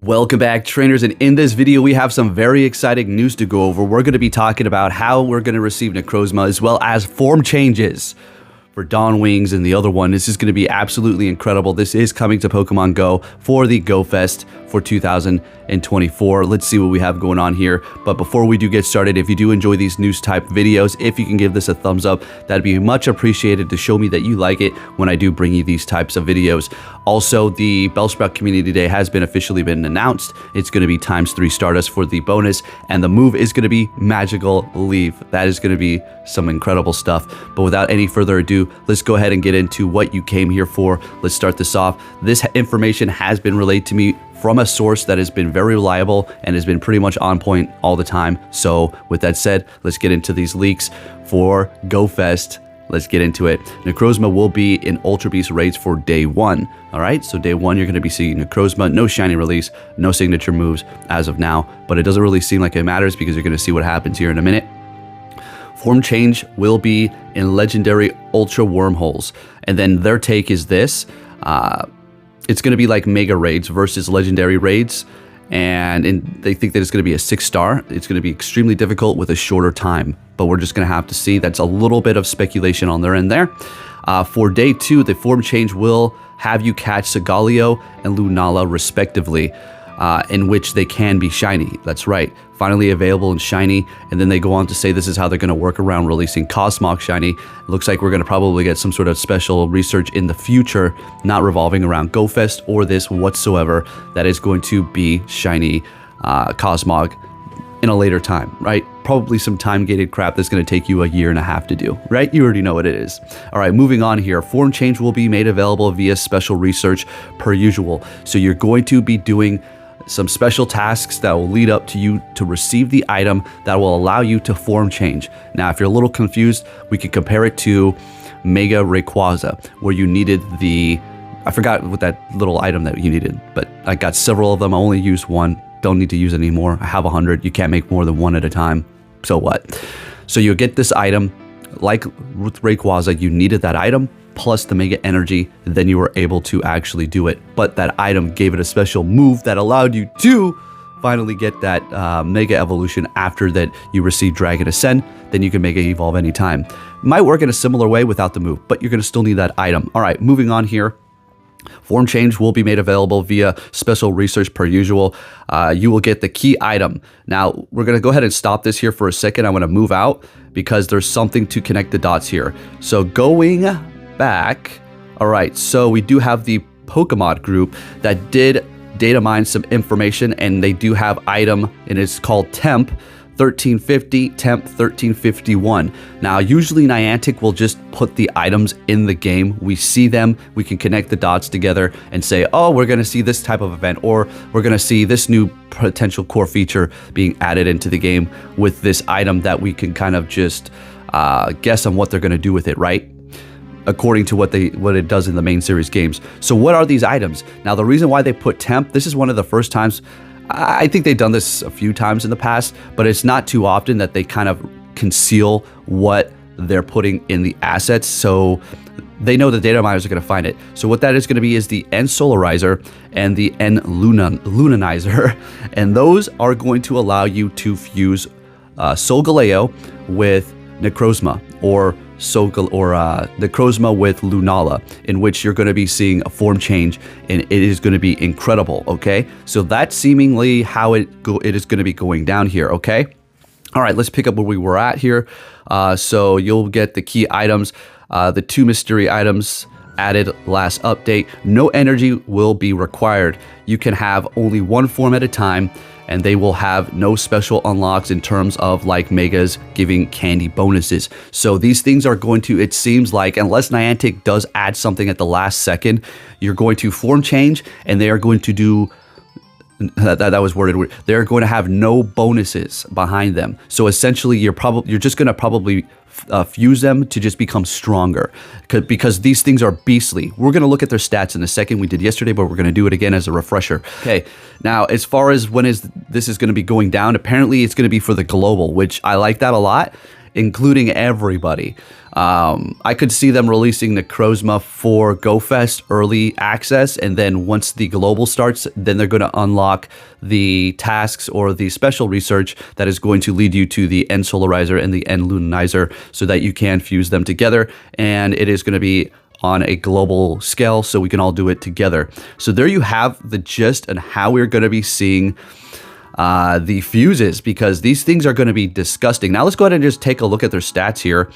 Welcome back, trainers, and in this video we have some very exciting news to go over. We're going to be talking about how we're going to receive NECROZMA as well as form changes for Dawn Wings and the other one. This is going to be absolutely incredible. This is coming to Pokemon Go for the Go Fest for 2024. Let's see what we have going on here. But before we do get started, if you do enjoy these news type videos, if you can give this a thumbs up, that'd be much appreciated to show me that you like it when I do bring you these types of videos. Also, the Bellsprout Community Day has been officially announced. It's going to be ×3 Stardust for the bonus, and the move is going to be Magical Leaf. That is going to be some incredible stuff. But without any further ado, let's go ahead and get into what you came here for. Let's start this off. This information has been relayed to me from a source that has been very reliable and has been pretty much on point all the time. So with that said, let's get into these leaks for Go Fest. Let's get into it. NECROZMA will be in Ultra Beast raids for day 1. All right, so day 1, you're going to be seeing NECROZMA, no shiny release, no signature moves as of now, but it doesn't really seem like it matters because you're going to see what happens here in a minute. Form change will be in legendary Ultra Wormholes, and then their take is this. It's going to be like Mega Raids versus Legendary Raids, and they think that it's going to be a 6-star. It's going to be extremely difficult with a shorter time, but we're just going to have to see. That's a little bit of speculation on their end there. For day 2, the form change will have you catch Segaleo and Lunala respectively, in which they can be shiny. That's right, finally available in shiny. And then they go on to say this is how they're going to work around releasing Cosmog shiny. It looks like we're going to probably get some sort of special research in the future, not revolving around Go Fest or this whatsoever, that is going to be shiny Cosmog in a later time, right? Probably some time-gated crap that's going to take you a year and a half to do, right? You already know what it is. All right, moving on here. Form change will be made available via special research per usual. So you're going to be doing some special tasks that will lead up to you to receive the item that will allow you to form change. Now, if you're a little confused, we can compare it to Mega Rayquaza, where you needed I forgot what that little item that you needed, but I got several of them. I only used one. Don't need to use any more. I have 100. You can't make more than one at a time. So what? So you'll get this item. Like with Rayquaza, you needed that item plus the Mega Energy, then you were able to actually do it. But that item gave it a special move that allowed you to finally get that Mega Evolution after that you received Dragon Ascend. Then you can Mega Evolve anytime. Might work in a similar way without the move, but you're going to still need that item. All right, moving on here. Form change will be made available via special research per usual. You will get the key item. Now, we're going to go ahead and stop this here for a second. I want to move out because there's something to connect the dots here. So going back, all right, so we do have the Pokemon group that did data mine some information, and they do have item, and it's called Temp 1350, Temp 1351. Now, usually Niantic will just put the items in the game. We see them, we can connect the dots together and say, oh, we're going to see this type of event, or we're going to see this new potential core feature being added into the game with this item that we can kind of just guess on what they're going to do with it, right? According to what it does in the main series games. So what are these items? Now, the reason why they put Temp, this is one of the first times, I think they've done this a few times in the past, but it's not too often that they kind of conceal what they're putting in the assets, so they know the data miners are going to find it. So what that is going to be is the N Solarizer and the N Lunanizer, and those are going to allow you to fuse Solgaleo with NECROZMA, or NECROZMA with Lunala, in which you're going to be seeing a form change, and it is going to be incredible, okay? So that's seemingly how it is going to be going down here, okay? All right, let's pick up where we were at here. So you'll get the key items, the 2 mystery items added last update. No energy will be required. You can have only one form at a time, and they will have no special unlocks in terms of like Megas giving candy bonuses. So these things are going to, it seems like, unless Niantic does add something at the last second, you're going to form change, and they are going to do, that was worded weird, they're going to have no bonuses behind them. So essentially you're just going to probably fuse them to just become stronger, because these things are beastly. We're going to look at their stats in a second. We did yesterday, but we're going to do it again as a refresher. Okay, now as far as when this is going to be going down, apparently it's going to be for the global, which I like that a lot. including everybody. I could see them releasing NECROZMA for GoFest early access, and then once the global starts, then they're going to unlock the tasks or the special research that is going to lead you to the End Solarizer and the End Luninizer so that you can fuse them together, and it is going to be on a global scale so we can all do it together. So there you have the gist and how we're going to be seeing the fuses, because these things are going to be disgusting. Now let's go ahead and just take a look at their stats here.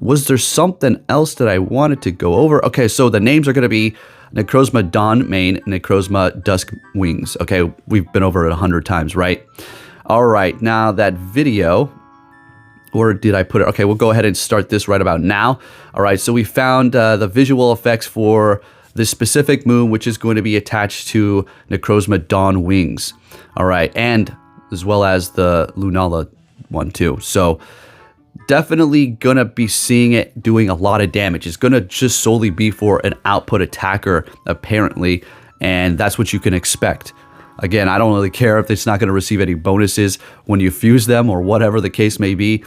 Was there something else that I wanted to go over? Okay, so the names are going to be NECROZMA Dawn Main, NECROZMA Dusk Wings. Okay, we've been over it 100 times, right? All right, now that video, or did I put it? Okay, we'll go ahead and start this right about now. All right, so we found the visual effects for this specific moon, which is going to be attached to NECROZMA Dawn Wings. All right, and as well as the Lunala one too. So definitely gonna be seeing it doing a lot of damage. It's gonna just solely be for an output attacker, apparently, and that's what you can expect. Again, I don't really care if it's not gonna receive any bonuses when you fuse them or whatever the case may be.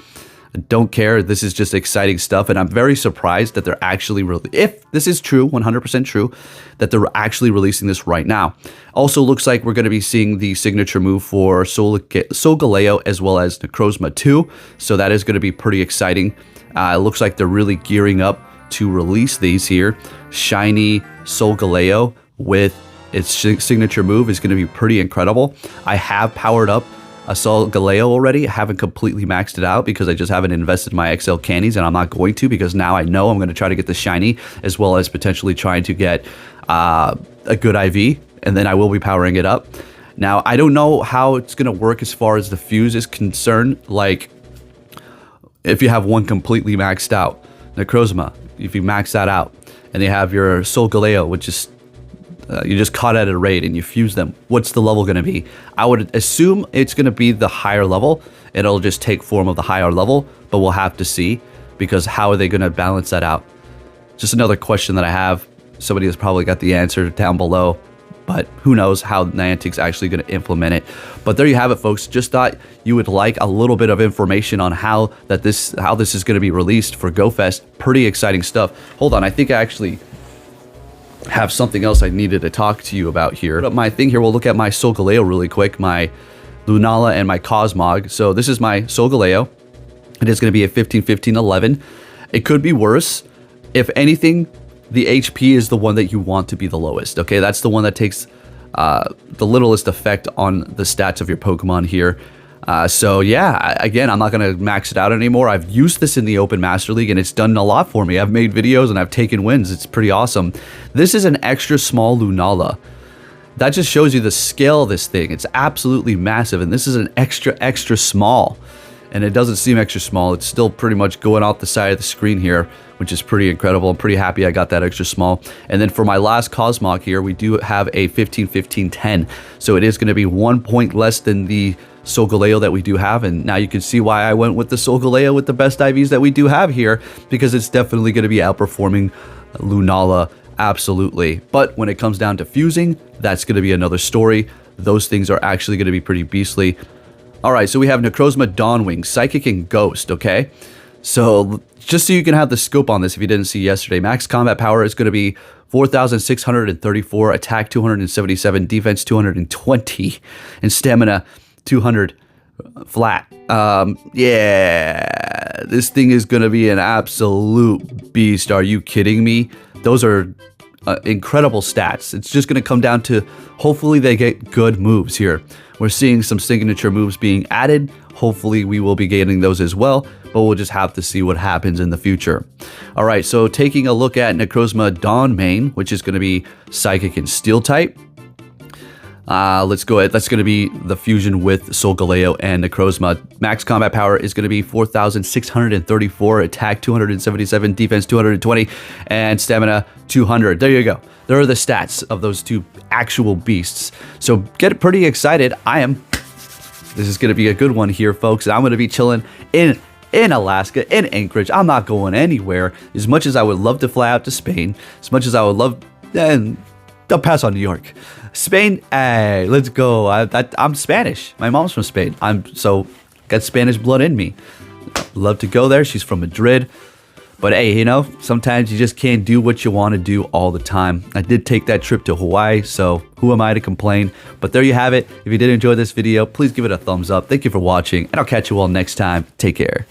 Don't care. This is just exciting stuff, and I'm very surprised that they're actually if this is true, 100% true, that they're actually releasing this right now. Also looks like we're going to be seeing the signature move for Solgaleo as well as NECROZMA 2, so that is going to be pretty exciting. It looks like they're really gearing up to release these here. Shiny Solgaleo with its signature move is going to be pretty incredible. I have powered up a Solgaleo already. I haven't completely maxed it out because I just haven't invested my XL candies, and I'm not going to, because now I know I'm going to try to get the shiny as well as potentially trying to get a good IV, and then I will be powering it up. Now, I don't know how it's going to work as far as the fuse is concerned. Like, if you have one completely maxed out NECROZMA, if you max that out, and you have your Solgaleo, which is you just caught at a raid and you fuse them, what's the level going to be? I would assume it's going to be the higher level. It'll just take form of the higher level, but we'll have to see, because how are they going to balance that out? Just another question that I have. Somebody has probably got the answer down below, but who knows how Niantic's actually going to implement it. But there you have it, folks. Just thought you would like a little bit of information on how this is going to be released for GoFest. Pretty exciting stuff. Hold on, I think I actually have something else I needed to talk to you about here. But my thing here, we'll look at my Solgaleo really quick, my Lunala and my Cosmog. So this is my Solgaleo. It is going to be a 15, 15, 11. It could be worse. If anything, the HP is the one that you want to be the lowest. Okay, that's the one that takes the littlest effect on the stats of your Pokemon here. So yeah, again, I'm not going to max it out anymore. I've used this in the Open Master League, and it's done a lot for me. I've made videos and I've taken wins. It's pretty awesome. This is an extra small Lunala. That just shows you the scale of this thing. It's absolutely massive, and this is an extra small. And it doesn't seem extra small. It's still pretty much going off the side of the screen here, which is pretty incredible. I'm pretty happy I got that extra small. And then for my last Cosmog here, we do have a 15, 15, 10. So it is going to be 1 point less than the Solgaleo that we do have, and now you can see why I went with the Solgaleo with the best IVs that we do have here, because it's definitely going to be outperforming Lunala, absolutely. But when it comes down to fusing, that's going to be another story. Those things are actually going to be pretty beastly. All right, so we have NECROZMA Dawnwing, Psychic and Ghost, okay? So just so you can have the scope on this, if you didn't see yesterday, max combat power is going to be 4,634, attack 277, defense 220, and stamina 200 flat. Yeah, this thing is gonna be an absolute beast. Are you kidding me? Those are incredible stats. It's just gonna come down to hopefully they get good moves here. We're seeing some signature moves being added. Hopefully we will be getting those as well, but we'll just have to see what happens in the future. All right, so taking a look at NECROZMA Dawn main, which is gonna be Psychic and Steel type. Let's go ahead. That's going to be the fusion with Solgaleo and NECROZMA. Max combat power is going to be 4,634, attack 277, defense 220, and stamina 200. There you go. There are the stats of those two actual beasts. So get pretty excited. I am. This is going to be a good one here, folks. I'm going to be chilling in Alaska, in Anchorage. I'm not going anywhere. As much as I would love to fly out to Spain, as much as I would love, and I'll pass on New York. Spain, hey, let's go. I'm Spanish. My mom's from Spain. So got Spanish blood in me. love to go there. She's from Madrid. But hey, you know, sometimes you just can't do what you want to do all the time. I did take that trip to Hawaii, so who am I to complain? But there you have it. If you did enjoy this video, please give it a thumbs up. Thank you for watching, and I'll catch you all next time. Take care.